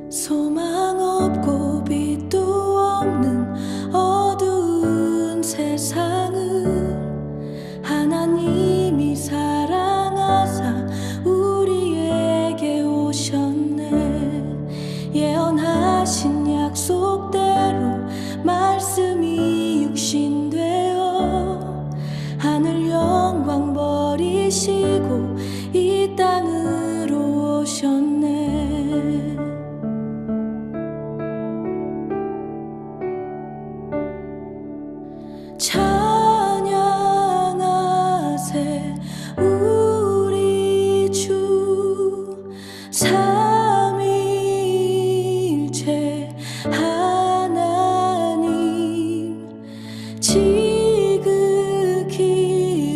소망 없고 빛도 없는 어두운 세상을 하나님이 사랑하사 우리에게 오셨네. 예언하신 약속대로 말씀이 육신되어 하늘 영광 버리시고 이 땅으로 오셨네. 찬양하세 우리 주 삼위일체 하나님 지극히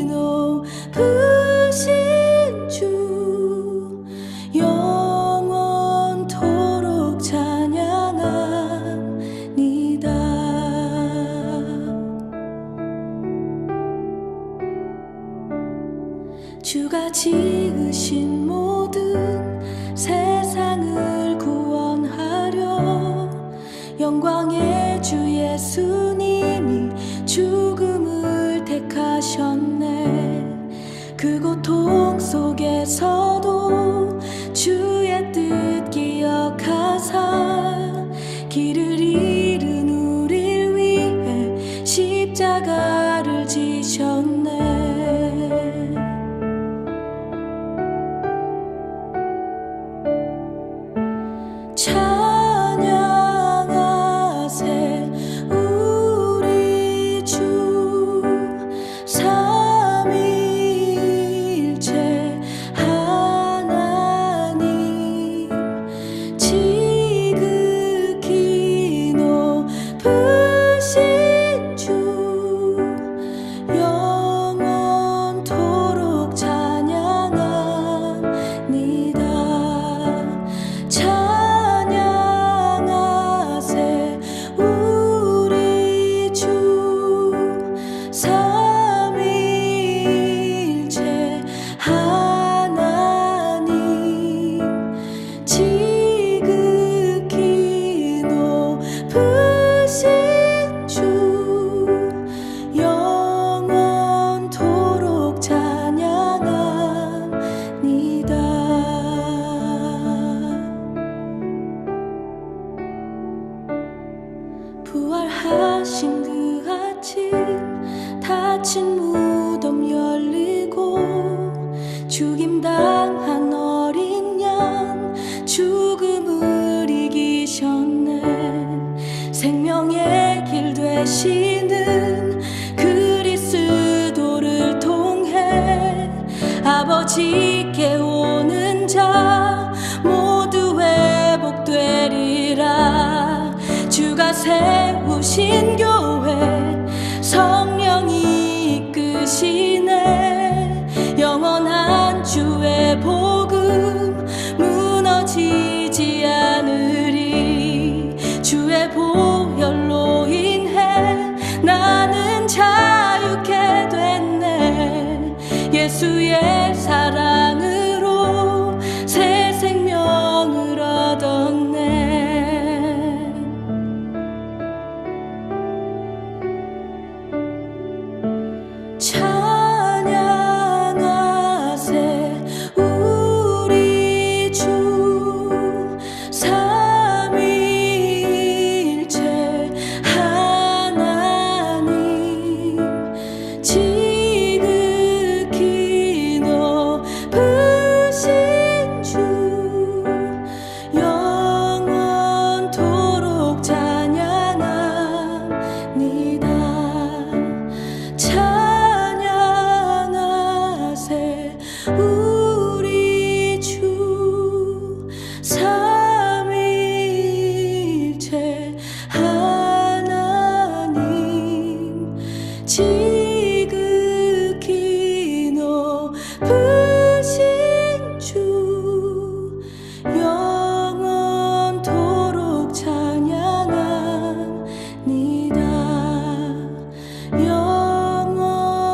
높으신 주 영원토록 찬양합니다. 주가 지으신 모든 세상을 구원하려 영광의 주 예수님이 죽음을 택하셨네. 그 고통 속에서도 주의 뜻 기억하사 길을 잃은 우릴 위해 십자가를 지셨네. 찬양하세 우리 주 삼위일체 하나님 지극히 높으신 주 영원토록 찬양합니다. 찬양하세 우리 주 삼위일체 하나님 지극히 높으신 주 영원토록 찬양합니다. 부활하신 그 아침 닫힌 무덤 열리고 죽임당한 어린 양 죽음을 이기셨네. 생명의 길 되시는 그리스도를 통해 아버지께 오는 자 모두 회복되리라. 주가 세우신 교회 성령이 이끄시네. 영원한 주의 복음 무너지지 않으리. 주의 보혈로 인해 나는 자유케 되 예수의 사랑으로 새 생명을 얻었네. 찬양하세 우리 주 삼위일체 하나님 지극히 높으신 주 영원토록 찬양합니다. 찬양하세 우리 주 삼위일체 하나님 지극히 높으신 주 영원토록 찬양합니다.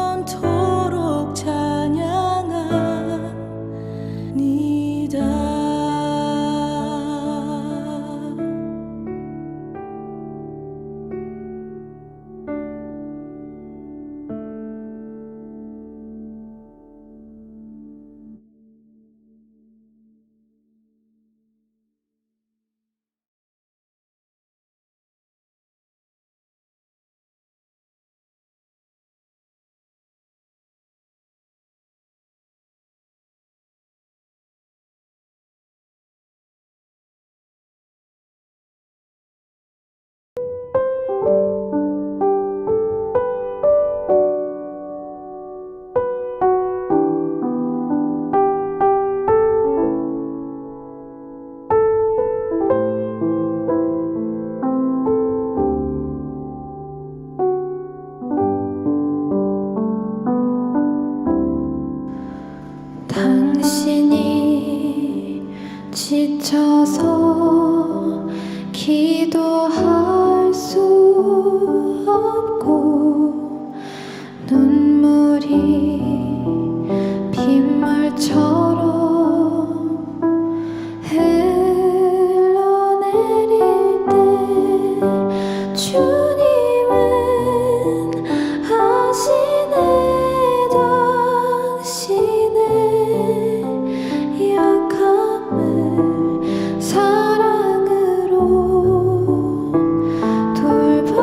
영원토록 찬양합니다. 당신이 지쳐서 기도할 수 없고 눈물이 빗물처럼 흘러내릴 때 주님은 아시네. 당신의 약함을 사랑으로 돌봐주시네.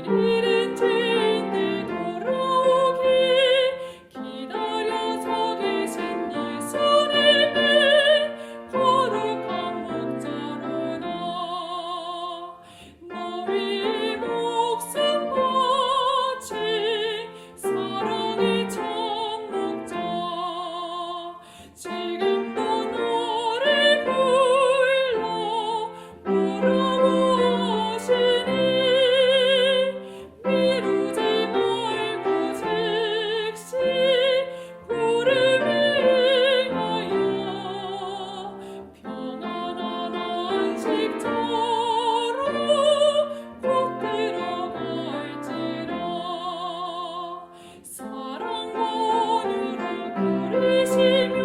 잃은 죄인들 돌아오기 기다려서 계신 예수님의 거룩한 목자로다. 너희 목숨 바친 사랑의 참 목자 지금도 너를 불러 오라고 하시니 미루지 말고 즉시 부름을 행하여 평안한 안식처로 곧 들어갈지라. 사랑과 은혜로 그리시며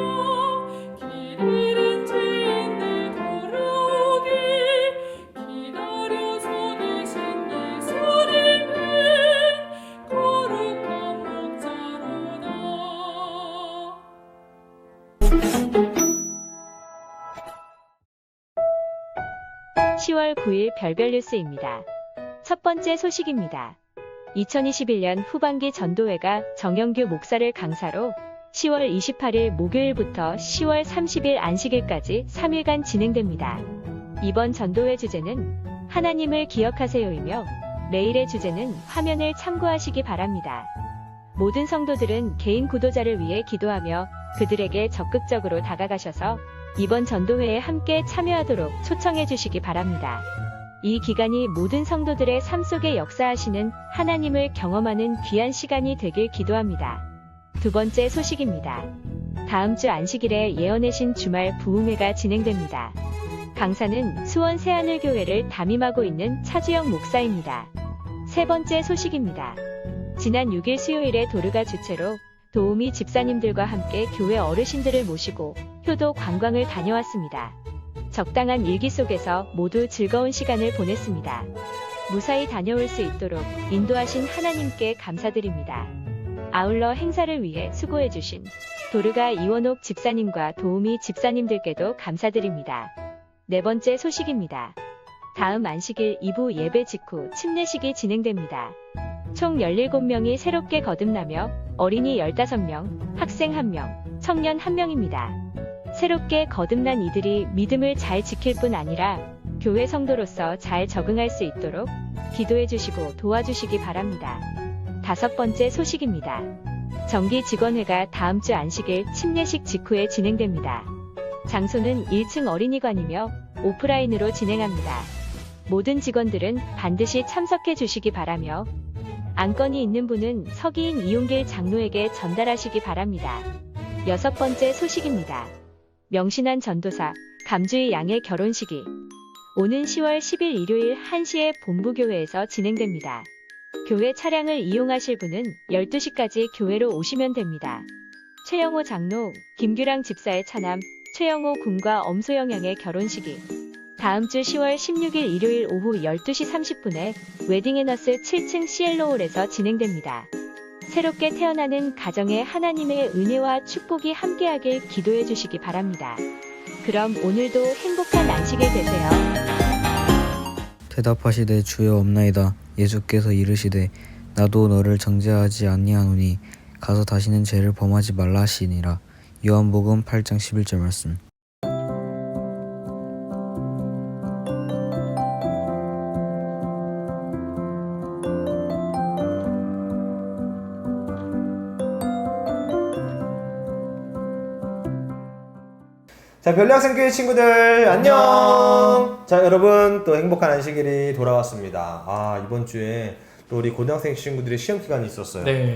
길 잃은 죄인들 돌아오기 기다려서 계신 예수님의 거룩한 목자로다. 10월 9일 별별 뉴스입니다. 첫 번째 소식입니다. 2021년 후반기 전도회가 정영규 목사를 강사로 10월 28일 목요일부터 10월 30일 안식일까지 3일간 진행됩니다. 이번 전도회 주제는 하나님을 기억하세요이며 매일의 주제는 화면을 참고하시기 바랍니다. 모든 성도들은 개인 구도자를 위해 기도하며 그들에게 적극적으로 다가가셔서 이번 전도회에 함께 참여하도록 초청해 주시기 바랍니다. 이 기간이 모든 성도들의 삶 속에 역사하시는 하나님을 경험하는 귀한 시간이 되길 기도합니다. 두 번째 소식입니다. 다음 주 안식일에 예언의 신 주말 부흥회가 진행됩니다. 강사는 수원 새하늘교회를 담임하고 있는 차주영 목사입니다. 세 번째 소식입니다. 지난 6일 수요일에 도르가 주최로 도우미 집사님들과 함께 교회 어르신들을 모시고 효도 관광을 다녀왔습니다. 적당한 일기 속에서 모두 즐거운 시간을 보냈습니다. 무사히 다녀올 수 있도록 인도하신 하나님께 감사드립니다. 아울러 행사를 위해 수고해주신 도르가 이원옥 집사님과 도우미 집사님들께도 감사드립니다. 네 번째 소식입니다. 다음 안식일 2부 예배 직후 침례식이 진행됩니다. 총 17명이 새롭게 거듭나며 어린이 15명, 학생 1명, 청년 1명입니다. 새롭게 거듭난 이들이 믿음을 잘 지킬 뿐 아니라 교회 성도로서 잘 적응할 수 있도록 기도해 주시고 도와주시기 바랍니다. 다섯 번째 소식입니다. 정기 직원회가 다음 주 안식일 침례식 직후에 진행됩니다. 장소는 1층 어린이관이며 오프라인으로 진행합니다. 모든 직원들은 반드시 참석해 주시기 바라며 안건이 있는 분은 서기인 이용길 장로에게 전달하시기 바랍니다. 여섯 번째 소식입니다. 명신한 전도사 감주희 양의 결혼식이 오는 10월 10일 일요일 1시에 본부교회에서 진행됩니다. 교회 차량을 이용하실 분은 12시까지 교회로 오시면 됩니다. 최영호 장로, 김규랑 집사의 차남, 최영호 군과 엄소영 양의 결혼식이 다음 주 10월 16일 일요일 오후 12시 30분에 웨딩앤너스 7층 시엘로홀에서 진행됩니다. 새롭게 태어나는 가정에 하나님의 은혜와 축복이 함께하길 기도해 주시기 바랍니다. 그럼 오늘도 행복한 안식일 되세요. 대답하시되 주여 없나이다. 예수께서 이르시되 나도 너를 정죄하지 아니하노니 가서 다시는 죄를 범하지 말라 하시니라. 요한복음 8장 11절 말씀. 자, 별량생교회 친구들 안녕. 자, 여러분 또 행복한 안식일이 돌아왔습니다. 아, 이번 주에 또 우리 고등학생 친구들의 시험 기간이 있었어요. 네.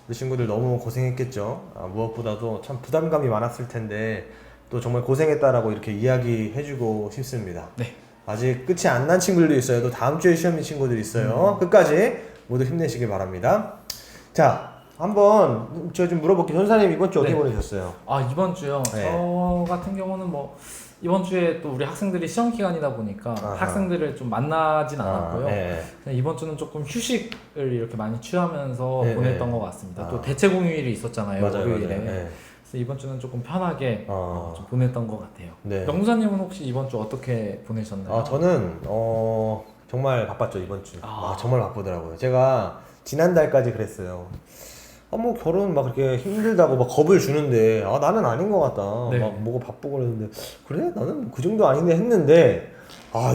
우리 친구들 너무 고생했겠죠. 무엇보다도 참 부담감이 많았을 텐데 또 정말 고생했다라고 이렇게 이야기해주고 싶습니다. 네. 아직 끝이 안 난 친구들도 있어요. 또 다음 주에 시험인 친구들이 있어요. 끝까지 모두 힘내시길 바랍니다. 자, 한번 제가 좀 물어볼게요. 전사님 이번 주 어떻게 네. 보내셨어요? 아, 이번 주요? 네. 저 같은 경우는 뭐 이번 주에 또 우리 학생들이 시험 기간이다 보니까 아하. 학생들을 좀 만나진 않았고요. 네. 그냥 이번 주는 조금 휴식을 이렇게 많이 취하면서 네, 보냈던 네. 것 같습니다. 아. 또 대체 공휴일이 있었잖아요. 맞아요, 월요일에. 맞아요. 네. 그래서 이번 주는 조금 편하게 좀 보냈던 것 같아요. 네. 영무사님은 혹시 이번 주 어떻게 보내셨나요? 저는 정말 바빴죠 이번 주. 아. 정말 바쁘더라고요. 제가 지난달까지 그랬어요. 뭐 결혼 막 그렇게 힘들다고 막 겁을 주는데 나는 아닌 것 같다. 네. 막 뭐가 바쁘고 그랬는데 그래 나는 그 정도 아닌데 했는데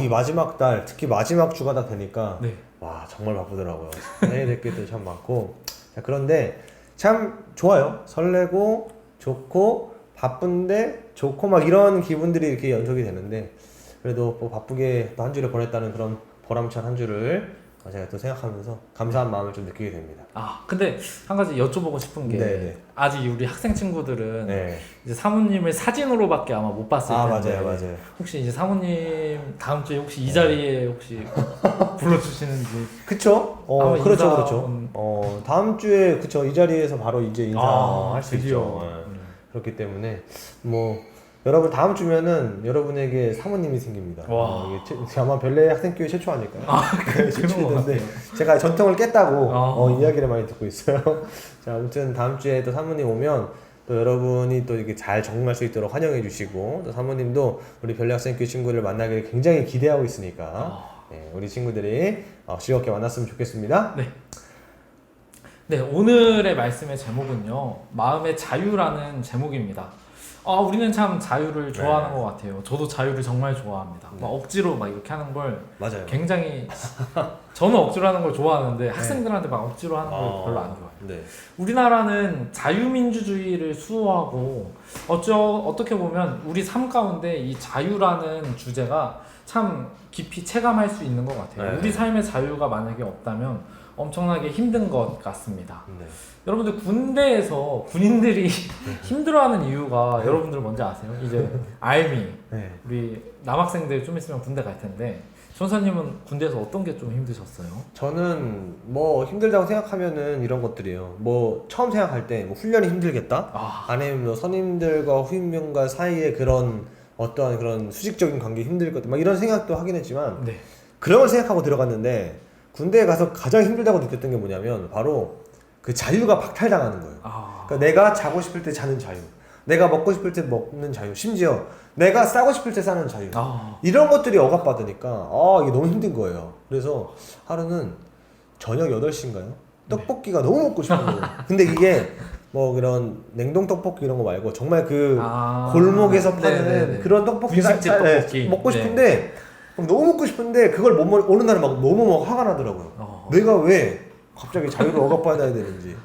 이 마지막 달 특히 마지막 주가 딱 되니까 네. 와 정말 바쁘더라고요. 해야 될 게 참 많고. 자, 그런데 참 좋아요. 설레고 좋고 바쁜데 좋고 막 이런 기분들이 이렇게 연속이 되는데 그래도 뭐 바쁘게 또 한 주를 보냈다는 그런 보람찬 한 주를 제가 또 생각하면서 감사한 마음을 좀 느끼게 됩니다. 근데 한 가지 여쭤보고 싶은 게 네네. 아직 우리 학생 친구들은 네. 이제 사모님을 사진으로밖에 아마 못 봤을 텐데 맞아요. 혹시 이제 사모님 다음 주에 혹시 이 자리에 혹시 불러주시는지. 그쵸? 한번 그렇죠, 인사 그렇죠. 다음 주에 그쵸 이 자리에서 바로 이제 인사할 수 드디어. 있죠. 그렇기 때문에 뭐 여러분 다음 주면은 여러분에게 사모님이 생깁니다. 와. 이게 아마 별내 학생교회 최초 아닐까요? 네, 그런 것 최초인데 제가 전통을 깼다고 아. 이야기를 많이 듣고 있어요. 자, 아무튼 다음 주에 또 사모님 오면 또 여러분이 또 이렇게 잘 적응할 수 있도록 환영해 주시고 또 사모님도 우리 별내 학생교회 친구를 만나기를 굉장히 기대하고 있으니까 우리 친구들이 즐겁게 만났으면 좋겠습니다. 네, 오늘의 말씀의 제목은요, 마음의 자유라는 제목입니다. 우리는 참 자유를 좋아하는 것 같아요. 저도 자유를 정말 좋아합니다. 막 억지로 막 이렇게 하는 걸 맞아요. 굉장히 저는 억지로 하는 걸 좋아하는데 학생들한테 막 억지로 하는 걸 별로 안 좋아해요. 네. 우리나라는 자유민주주의를 수호하고 어떻게 보면 우리 삶 가운데 이 자유라는 주제가 참 깊이 체감할 수 있는 것 같아요. 네. 우리 삶의 자유가 만약에 없다면 엄청나게 힘든 것 같습니다. 네. 여러분들 군대에서 군인들이 힘들어하는 이유가 여러분들 뭔지 아세요? 이제 알미 네. 우리 남학생들 좀 있으면 군대 갈 텐데 전사님은 군대에서 어떤 게 좀 힘드셨어요? 저는 뭐 힘들다고 생각하면은 이런 것들이에요. 뭐 처음 생각할 때 뭐 훈련이 힘들겠다. 아니면 뭐 선임들과 후임병과 사이에 그런 어떠한 그런 수직적인 관계 힘들 것들 막 이런 생각도 하긴 했지만 네. 그런 걸 생각하고 들어갔는데 군대에 가서 가장 힘들다고 느꼈던 게 뭐냐면 바로 그 자유가 박탈당하는 거예요. 그러니까 내가 자고 싶을 때 자는 자유, 내가 먹고 싶을 때 먹는 자유, 심지어 내가 싸고 싶을 때 싸는 자유, 이런 것들이 억압받으니까 이게 너무 힘든 거예요. 그래서 하루는 저녁 8시인가요? 떡볶이가 너무 먹고 싶은 거예요. 근데 이게 뭐 그런 냉동 떡볶이 이런 거 말고 정말 그 골목에서 파는 네네네. 그런 떡볶이 분식집 떡볶이. 먹고 싶은데 너무 먹고 싶은데 그걸 못 먹, 어느 날은 막 너무 막 화가 나더라고요. 내가 왜 갑자기 자유를 억압받아야 되는지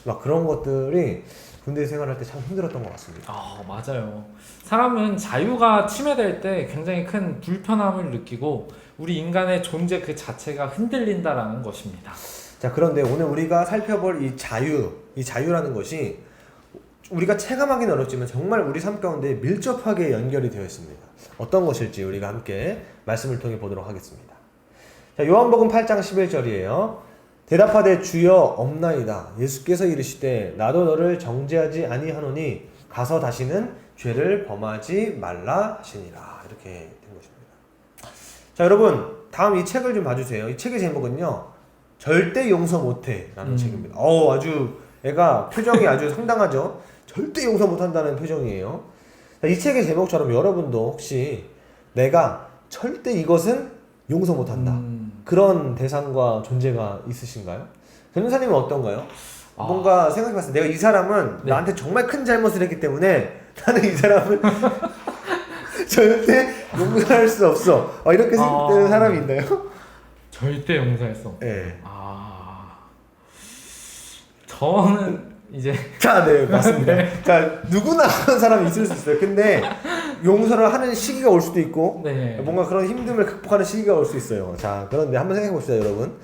막 그런 것들이 군대 생활할 때 참 힘들었던 것 같습니다. 맞아요. 사람은 자유가 침해될 때 굉장히 큰 불편함을 느끼고 우리 인간의 존재 그 자체가 흔들린다라는 것입니다. 자, 그런데 오늘 우리가 살펴볼 이 자유라는 것이 우리가 체감하기는 어렵지만 정말 우리 삶 가운데 밀접하게 연결이 되어 있습니다. 어떤 것일지 우리가 함께 말씀을 통해 보도록 하겠습니다. 자, 요한복음 8장 11절이에요. 대답하되 주여 없나이다. 예수께서 이르시되 나도 너를 정죄하지 아니하노니 가서 다시는 죄를 범하지 말라 하시니라. 이렇게 된 것입니다. 자, 여러분 다음 이 책을 좀 봐주세요. 이 책의 제목은요, 절대 용서 못해 라는 책입니다. 아주 애가 표정이 아주 상당하죠. 절대 용서 못한다는 표정이에요. 자, 이 책의 제목처럼 여러분도 혹시 내가 절대 이것은 용서 못한다, 그런 대상과 존재가 있으신가요? 변호사님은 어떤가요? 뭔가 생각해봤을 때 내가 이 사람은 나한테 정말 큰 잘못을 했기 때문에 나는 이 사람을 절대 용서할 수 없어, 이렇게 생각되는 사람이 있나요? 절대 용서할 수 없어요. 네. 저는 이제 네, 맞습니다. 자, 누구나 그런 사람이 있을 수 있어요. 근데 용서를 하는 시기가 올 수도 있고 뭔가 그런 힘듦을 극복하는 시기가 올 수 있어요. 자, 그런데 한번 생각해 봅시다, 여러분.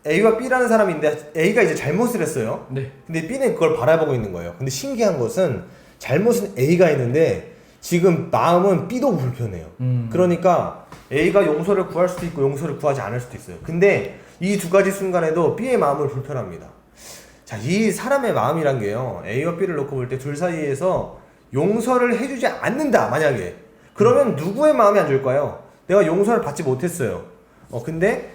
A와 B라는 사람이 있는데 A가 이제 잘못을 했어요. 근데 B는 그걸 바라보고 있는 거예요. 근데 신기한 것은 잘못은 A가 했는데 지금 마음은 B도 불편해요. 그러니까 A가 용서를 구할 수도 있고 용서를 구하지 않을 수도 있어요. 근데 이 두 가지 순간에도 B의 마음을 불편합니다. 자, 이 사람의 마음이란 게요, A와 B를 놓고 볼 때 둘 사이에서 용서를 해주지 않는다 만약에, 그러면 누구의 마음이 안 좋을까요? 내가 용서를 받지 못했어요. 근데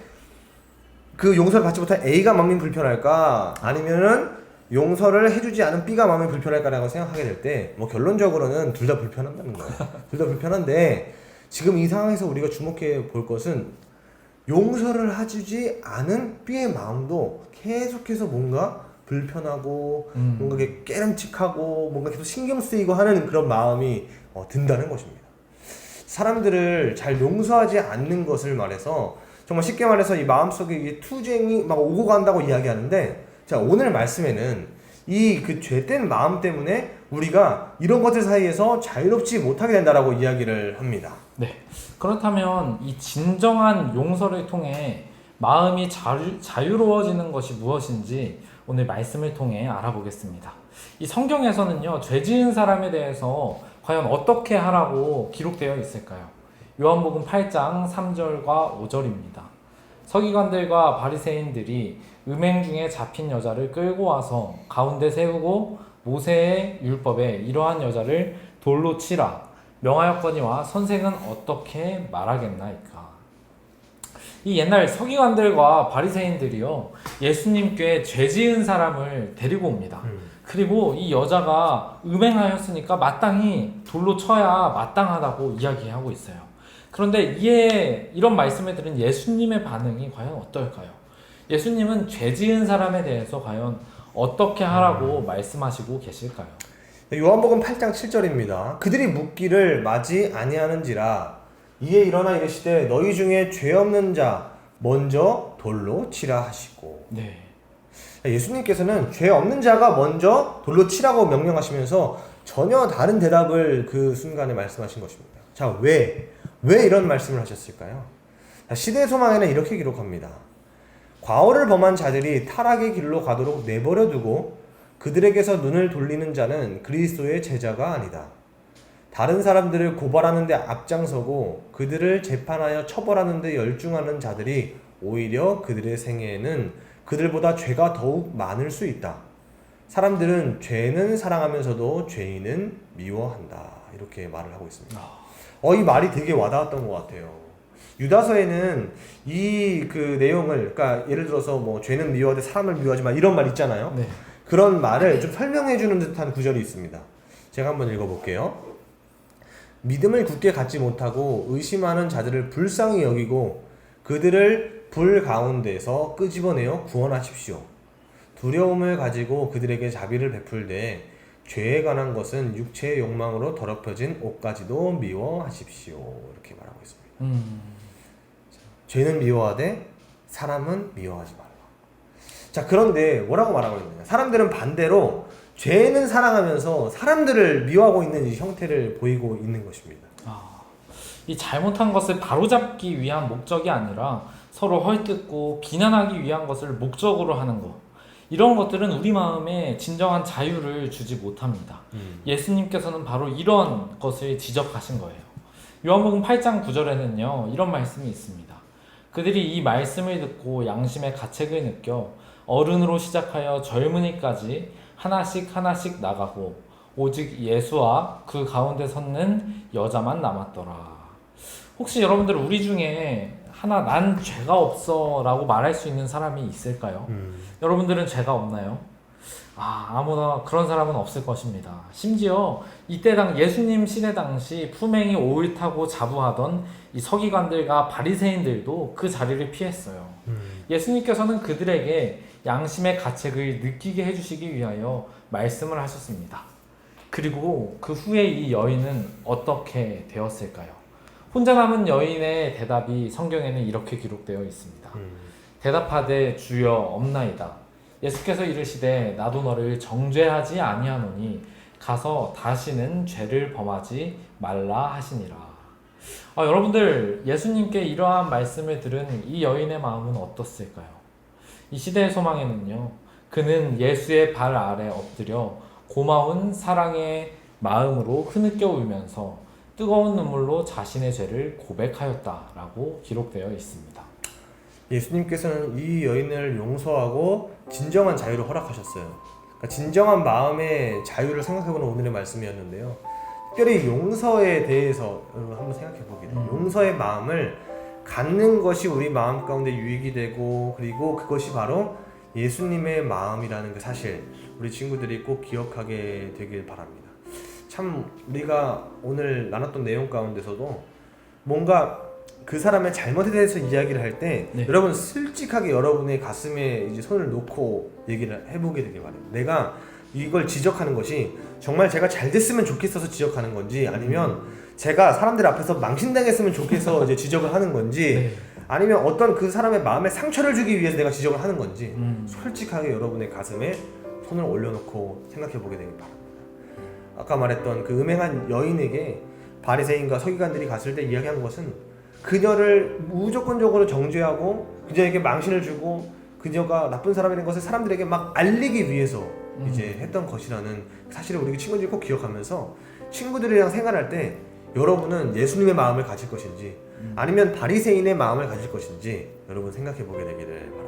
그 용서를 받지 못한 A가 마음이 불편할까, 아니면은 용서를 해주지 않은 B가 마음이 불편할까라고 생각하게 될 때 뭐 결론적으로는 둘 다 불편한다는 거예요. 둘 다 불편한데 지금 이 상황에서 우리가 주목해 볼 것은 용서를 해주지 않은 B의 마음도 계속해서 뭔가 불편하고 뭔가 이렇게 깨름칙하고 뭔가 계속 신경 쓰이고 하는 그런 마음이 든다는 것입니다. 사람들을 잘 용서하지 않는 것을 말해서 정말 쉽게 말해서 이 마음속에 이 투쟁이 막 오고 간다고 이야기하는데, 자, 오늘 말씀에는 이 그 죄된 마음 때문에 우리가 이런 것들 사이에서 자유롭지 못하게 된다라고 이야기를 합니다. 네. 그렇다면 이 진정한 용서를 통해 마음이 자유로워지는 것이 무엇인지 오늘 말씀을 통해 알아보겠습니다. 이 성경에서는요, 죄 지은 사람에 대해서 과연 어떻게 하라고 기록되어 있을까요? 요한복음 8장 3절과 5절입니다. 서기관들과 바리새인들이 음행 중에 잡힌 여자를 끌고 와서 가운데 세우고 모세의 율법에 이러한 여자를 돌로 치라 명하였거니와 선생은 어떻게 말하겠나이까. 이 옛날 서기관들과 바리새인들이요, 예수님께 죄 지은 사람을 데리고 옵니다. 그리고 이 여자가 음행하였으니까 마땅히 돌로 쳐야 마땅하다고 이야기하고 있어요. 그런데 이런 말씀을 들은 예수님의 반응이 과연 어떨까요? 예수님은 죄 지은 사람에 대해서 과연 어떻게 하라고 말씀하시고 계실까요? 요한복음 8장 7절입니다. 그들이 묻기를 마지 아니하는지라 이에 일어나 이르시되 너희 중에 죄 없는 자 먼저 돌로 치라 하시고. 네. 예수님께서는 죄 없는 자가 먼저 돌로 치라고 명령하시면서 전혀 다른 대답을 그 순간에 말씀하신 것입니다. 자, 왜 이런 말씀을 하셨을까요? 시대의 소망에는 이렇게 기록합니다. 과오를 범한 자들이 타락의 길로 가도록 내버려 두고 그들에게서 눈을 돌리는 자는 그리스도의 제자가 아니다. 다른 사람들을 고발하는 데 앞장서고 그들을 재판하여 처벌하는 데 열중하는 자들이 오히려 그들의 생애에는 그들보다 죄가 더욱 많을 수 있다. 사람들은 죄는 사랑하면서도 죄인은 미워한다. 이렇게 말을 하고 있습니다. 이 말이 되게 와닿았던 것 같아요. 유다서에는 이 그 내용을, 그러니까 예를 들어서 뭐 죄는 미워하되 사람을 미워하지 마 이런 말 있잖아요. 네. 그런 말을 좀 설명해 주는 듯한 구절이 있습니다. 제가 한번 읽어볼게요. 믿음을 굳게 갖지 못하고 의심하는 자들을 불쌍히 여기고 그들을 불 가운데서 끄집어내어 구원하십시오. 두려움을 가지고 그들에게 자비를 베풀되 죄에 관한 것은 육체의 욕망으로 더럽혀진 옷까지도 미워하십시오. 이렇게 말하고 있습니다. 죄는 미워하되 사람은 미워하지 말라. 자, 그런데 뭐라고 말하고 있느냐? 사람들은 반대로 죄는 사랑하면서 사람들을 미워하고 있는 이 형태를 보이고 있는 것입니다. 이 잘못한 것을 바로잡기 위한 목적이 아니라 서로 헐뜯고 비난하기 위한 것을 목적으로 하는 것, 이런 것들은 우리 마음에 진정한 자유를 주지 못합니다. 예수님께서는 바로 이런 것을 지적하신 거예요. 요한복음 8장 9절에는요, 이런 말씀이 있습니다. 그들이 이 말씀을 듣고 양심의 가책을 느껴 어른으로 시작하여 젊은이까지 하나씩 하나씩 나가고 오직 예수와 그 가운데 섰는 여자만 남았더라. 혹시 여러분들 우리 중에 하나 난 죄가 없어 라고 말할 수 있는 사람이 있을까요? 여러분들은 죄가 없나요? 아무나 그런 사람은 없을 것입니다. 심지어 이때 예수님 시대 당시 품행이 옳다고 자부하던 이 서기관들과 바리새인들도 그 자리를 피했어요. 예수님께서는 그들에게 양심의 가책을 느끼게 해주시기 위하여 말씀을 하셨습니다. 그리고 그 후에 이 여인은 어떻게 되었을까요? 혼자 남은 여인의 대답이 성경에는 이렇게 기록되어 있습니다. 대답하되 주여 없나이다. 예수께서 이르시되 나도 너를 정죄하지 아니하노니 가서 다시는 죄를 범하지 말라 하시니라. 여러분들, 예수님께 이러한 말씀을 들은 이 여인의 마음은 어떻을까요? 이 시대의 소망에는요, 그는 예수의 발 아래 엎드려 고마운 사랑의 마음으로 흐느껴 울면서 뜨거운 눈물로 자신의 죄를 고백하였다라고 기록되어 있습니다. 예수님께서는 이 여인을 용서하고 진정한 자유를 허락하셨어요. 그러니까 진정한 마음의 자유를 생각해보는 오늘의 말씀이었는데요. 특별히 용서에 대해서 여러분 한번 생각해보게 돼요. 용서의 마음을 갖는 것이 우리 마음 가운데 유익이 되고, 그리고 그것이 바로 예수님의 마음이라는 그 사실, 우리 친구들이 꼭 기억하게 되길 바랍니다. 참 우리가 오늘 나눴던 내용 가운데서도 뭔가 그 사람의 잘못에 대해서 이야기를 할 때 네. 여러분 솔직하게 여러분의 가슴에 이제 손을 놓고 얘기를 해보게 되길 바래요. 내가 이걸 지적하는 것이 정말 제가 잘 됐으면 좋겠어서 지적하는 건지 아니면 제가 사람들 앞에서 망신당했으면 좋겠어 이제 지적을 하는 건지 네. 아니면 어떤 그 사람의 마음에 상처를 주기 위해서 내가 지적을 하는 건지 음. 솔직하게 여러분의 가슴에 손을 올려놓고 생각해 보게 되길 바랍니다. 아까 말했던 그 음행한 여인에게 바리새인과 서기관들이 갔을 때 이야기한 것은 그녀를 무조건적으로 정죄하고 그녀에게 망신을 주고 그녀가 나쁜 사람이라는 것을 사람들에게 막 알리기 위해서 이제 했던 것이라는 사실을 우리 친구들이 꼭 기억하면서 친구들이랑 생활할 때 여러분은 예수님의 마음을 가질 것인지 아니면 바리새인의 마음을 가질 것인지 여러분 생각해 보게 되기를 바랍니다.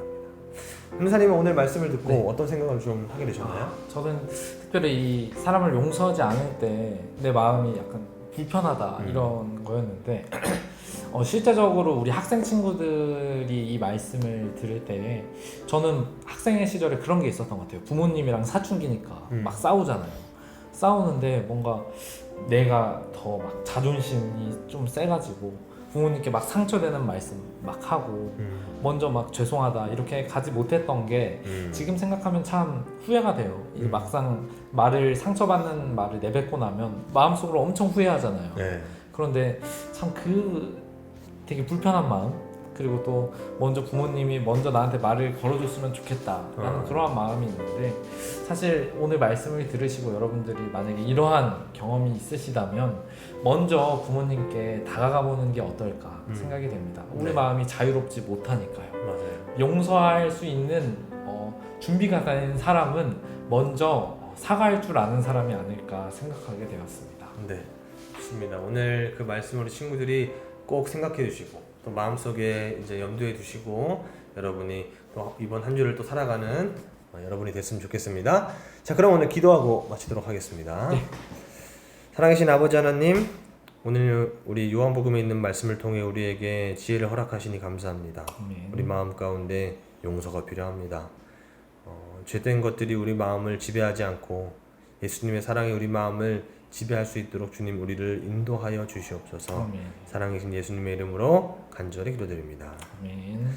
변호사님은 오늘 말씀을 듣고 네. 어떤 생각을 좀 하게 되셨나요? 저는 특별히 이 사람을 용서하지 않을 때 내 마음이 약간 불편하다 이런 거였는데 실제적으로 우리 학생 친구들이 이 말씀을 들을 때 저는 학생의 시절에 그런 게 있었던 것 같아요. 부모님이랑 사춘기니까 막 싸우잖아요. 싸우는데 뭔가 내가 더 막 자존심이 좀 세가지고 부모님께 막 상처되는 말씀 막 하고 먼저 막 죄송하다 이렇게 가지 못했던 게 지금 생각하면 참 후회가 돼요. 이 막상 말을 상처받는 말을 내뱉고 나면 마음속으로 엄청 후회하잖아요. 네. 그런데 참 그 되게 불편한 마음 그리고 또 먼저 부모님이 먼저 나한테 말을 걸어줬으면 좋겠다라는 그러한 마음이 있는데 사실 오늘 말씀을 들으시고 여러분들이 만약에 이러한 경험이 있으시다면 먼저 부모님께 다가가 보는 게 어떨까 생각이 됩니다. 우리 네. 마음이 자유롭지 못하니까요. 맞아요. 용서할 수 있는 준비가 된 사람은 먼저 사과할 줄 아는 사람이 아닐까 생각하게 되었습니다. 네, 좋습니다. 오늘 그 말씀으로 친구들이 꼭 생각해 주시고 또 마음속에 이제 염두에 두시고 여러분이 또 이번 한 주를 또 살아가는 여러분이 됐으면 좋겠습니다. 자, 그럼 오늘 기도하고 마치도록 하겠습니다. 네. 사랑하신 아버지 하나님, 오늘 우리 요한복음에 있는 말씀을 통해 우리에게 지혜를 허락하시니 감사합니다. 아멘. 우리 마음 가운데 용서가 필요합니다. 죄된 것들이 우리 마음을 지배하지 않고 예수님의 사랑이 우리 마음을 지배할 수 있도록 주님 우리를 인도하여 주시옵소서. 아멘. 사랑이신 예수님의 이름으로 간절히 기도드립니다. 아멘.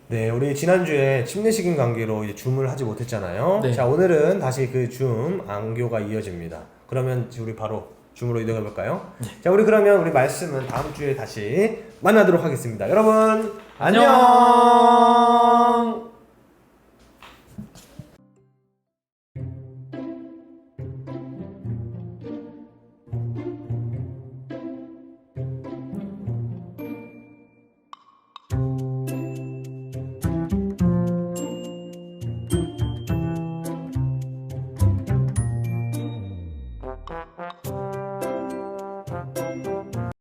네, 우리 지난주에 침례식인 관계로 이제 줌을 하지 못했잖아요. 네. 자, 오늘은 다시 그 줌 안교가 이어집니다. 그러면 우리 바로 줌으로 이동해 볼까요? 자, 우리 그러면 우리 말씀은 다음 주에 다시 만나도록 하겠습니다. 여러분, 안녕!